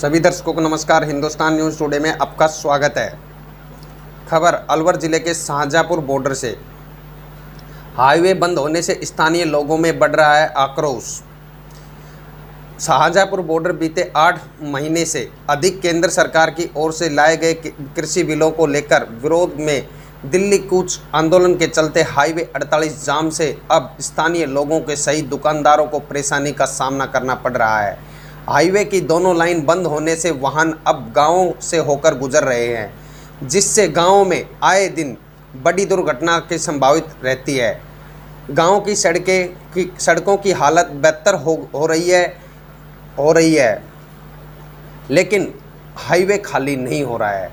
सभी दर्शकों को नमस्कार। हिंदुस्तान न्यूज़ टुडे में आपका स्वागत है। खबर अलवर जिले के शाहजहाँपुर बॉर्डर से। हाईवे बंद होने से स्थानीय लोगों में बढ़ रहा है आक्रोश। शाहजहाँपुर बॉर्डर बीते 8 महीने से अधिक केंद्र सरकार की ओर से लाए गए कृषि बिलों को लेकर विरोध में दिल्ली कूच आंदोलन के चलते हाईवे 48 जाम से अब स्थानीय लोगों के सहित दुकानदारों को परेशानी का सामना करना पड़ रहा है। हाईवे की दोनों लाइन बंद होने से वाहन अब गांवों से होकर गुजर रहे हैं, जिससे गांवों में आए दिन बड़ी दुर्घटना की संभावित रहती है। गांव की सड़कों की हालत बेहतर हो रही है, लेकिन हाईवे खाली नहीं हो रहा है।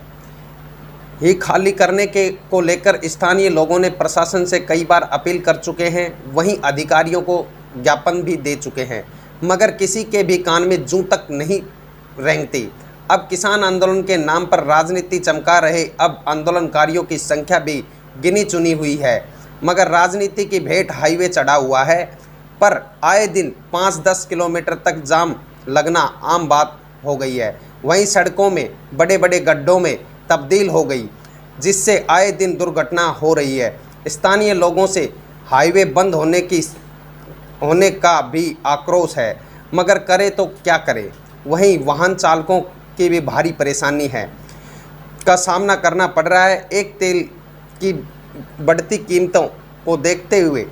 ये खाली करने को लेकर स्थानीय लोगों ने प्रशासन से कई बार अपील कर चुके हैं, वहीं अधिकारियों को ज्ञापन भी दे चुके हैं, मगर किसी के भी कान में जूं तक नहीं रेंगती। अब किसान आंदोलन के नाम पर राजनीति चमका रहे अब आंदोलनकारियों की संख्या भी गिनी चुनी हुई है, मगर राजनीति की भेंट हाईवे चढ़ा हुआ है। पर आए दिन 5-10 किलोमीटर तक जाम लगना आम बात हो गई है। वहीं सड़कों में बड़े बड़े गड्ढों में तब्दील हो गई, जिससे आए दिन दुर्घटना हो रही है। स्थानीय लोगों से हाईवे बंद होने का भी आक्रोश है, मगर करे तो क्या करे। वहीं वाहन चालकों की भी भारी परेशानी का सामना करना पड़ रहा है। एक तेल की बढ़ती कीमतों को देखते हुए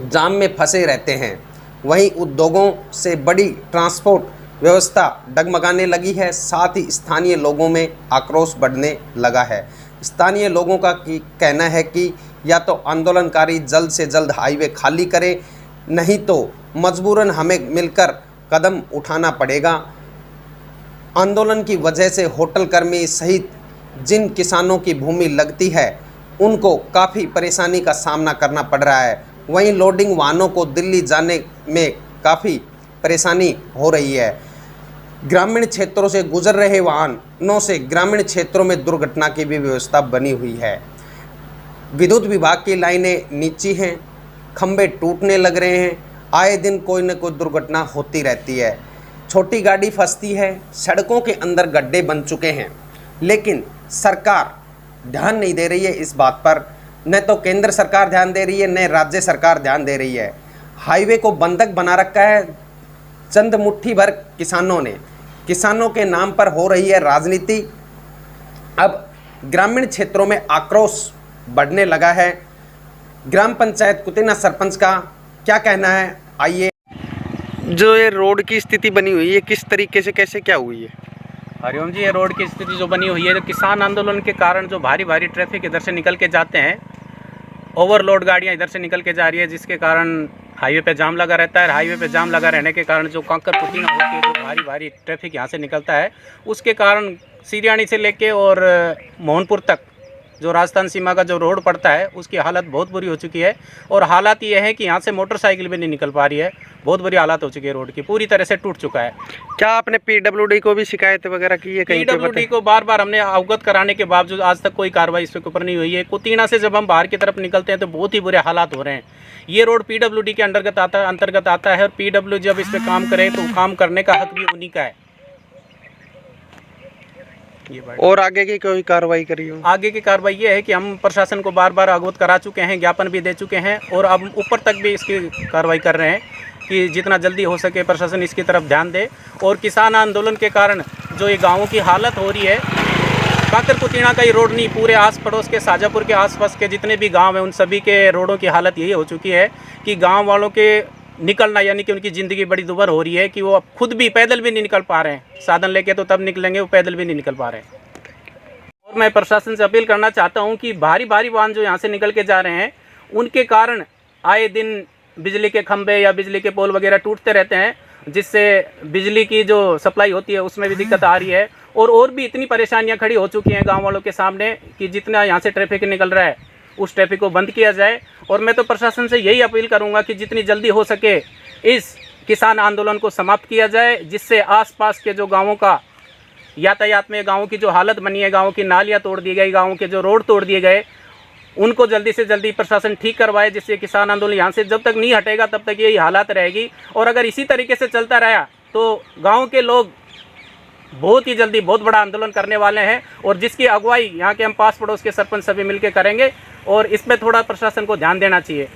जाम में फंसे रहते हैं। वहीं उद्योगों से बड़ी ट्रांसपोर्ट व्यवस्था डगमगाने लगी है, साथ ही स्थानीय लोगों में आक्रोश बढ़ने लगा है। स्थानीय लोगों का कहना है कि या तो आंदोलनकारी जल्द से जल्द हाईवे खाली करें, नहीं तो मजबूरन हमें मिलकर कदम उठाना पड़ेगा। आंदोलन की वजह से होटल कर्मी सहित जिन किसानों की भूमि लगती है, उनको काफ़ी परेशानी का सामना करना पड़ रहा है। वहीं लोडिंग वाहनों को दिल्ली जाने में काफ़ी परेशानी हो रही है। ग्रामीण क्षेत्रों से गुजर रहे वाहनों से ग्रामीण क्षेत्रों में दुर्घटना की भी व्यवस्था बनी हुई है। विद्युत विभाग की लाइनें नीची हैं, खंभे टूटने लग रहे हैं, आए दिन कोई न कोई दुर्घटना होती रहती है। छोटी गाड़ी फंसती है, सड़कों के अंदर गड्ढे बन चुके हैं, लेकिन सरकार ध्यान नहीं दे रही है इस बात पर। न तो केंद्र सरकार ध्यान दे रही है, न राज्य सरकार ध्यान दे रही है। हाईवे को बंधक बना रखा है चंद मुट्ठी भर किसानों के नाम पर हो रही है राजनीति। अब ग्रामीण क्षेत्रों में आक्रोश बढ़ने लगा है। ग्राम पंचायत कुतिना सरपंच का क्या कहना है, आइए। जो ये रोड की स्थिति बनी हुई है, किस तरीके से कैसे क्या हुई है? हरिओम जी, ये रोड की स्थिति जो बनी हुई है, जो किसान आंदोलन के कारण जो भारी ट्रैफिक इधर से निकल के जाते हैं, ओवरलोड गाड़ियां इधर से निकल के जा रही है, जिसके कारण हाईवे पे जाम लगा रहता है। हाईवे पे जाम लगा रहने के कारण जो कांकर कुतिना होती है, जो भारी ट्रैफिक यहाँ से निकलता है, उसके कारण सीरियानी से लेके और मोहनपुर तक जो राजस्थान सीमा का जो रोड पड़ता है, उसकी हालत बहुत बुरी हो चुकी है। और हालात ये है कि यहाँ से मोटरसाइकिल भी नहीं निकल पा रही है। बहुत बुरी हालत हो चुकी है, रोड की पूरी तरह से टूट चुका है। क्या आपने पीडब्ल्यूडी को भी शिकायत वगैरह की है? पीडब्ल्यूडी को बार हमने अवगत कराने के बावजूद आज तक कोई कार्रवाई इसके ऊपर नहीं हुई है। कुतिना से जब हम बाहर की तरफ निकलते हैं तो बहुत ही बुरे हालात हो रहे हैं। ये रोड पीडब्ल्यूडी के अंतर्गत आता है, और पीडब्ल्यू जब इस पर काम करे तो काम करने का हक भी उन्हीं का है। और आगे की कोई कार्रवाई करी हो? आगे की कार्रवाई ये है कि हम प्रशासन को बार अवगत करा चुके हैं, ज्ञापन भी दे चुके हैं, और अब ऊपर तक भी इसकी कार्रवाई कर रहे हैं कि जितना जल्दी हो सके प्रशासन इसकी तरफ ध्यान दे। और किसान आंदोलन के कारण जो ये गाँवों की हालत हो रही है, काकर कुतिना का ये रोड नहीं, पूरे आस पड़ोस के शाहजहाँपुर के आसपास के जितने भी गांव हैं, उन सभी के रोडों की हालत यही हो चुकी है कि गांव वालों के निकलना, यानी कि उनकी ज़िंदगी बड़ी दुभर हो रही है कि वो अब खुद भी पैदल भी नहीं निकल पा रहे हैं। साधन लेके तो तब निकलेंगे, वो पैदल भी नहीं निकल पा रहे हैं। और मैं प्रशासन से अपील करना चाहता हूँ कि भारी वाहन जो यहाँ से निकल के जा रहे हैं, उनके कारण आए दिन बिजली के खंभे या बिजली के पोल वगैरह टूटते रहते हैं, जिससे बिजली की जो सप्लाई होती है उसमें भी दिक्कत आ रही है। और भी इतनी परेशानियां खड़ी हो चुकी हैं गांव वालों के सामने कि जितना यहाँ से ट्रैफिक निकल रहा है, उस ट्रैफिक को बंद किया जाए। और मैं तो प्रशासन से यही अपील करूंगा कि जितनी जल्दी हो सके इस किसान आंदोलन को समाप्त किया जाए, जिससे आसपास के जो गाँवों का यातायात में, गाँवों की जो हालत बनी है, गाँवों की नालियाँ तोड़ दी गई, गाँवों के जो रोड तोड़ दिए गए, उनको जल्दी से जल्दी प्रशासन ठीक करवाए, जिससे किसान आंदोलन यहाँ से जब तक नहीं हटेगा तब तक यही हालात रहेगी। और अगर इसी तरीके से चलता रहा तो गांव के लोग बहुत ही जल्दी बहुत बड़ा आंदोलन करने वाले हैं और जिसकी अगुवाई यहाँ के हम पास पड़ोस के सरपंच सभी मिलकर करेंगे और इस पर थोड़ा प्रशासन को ध्यान देना चाहिए।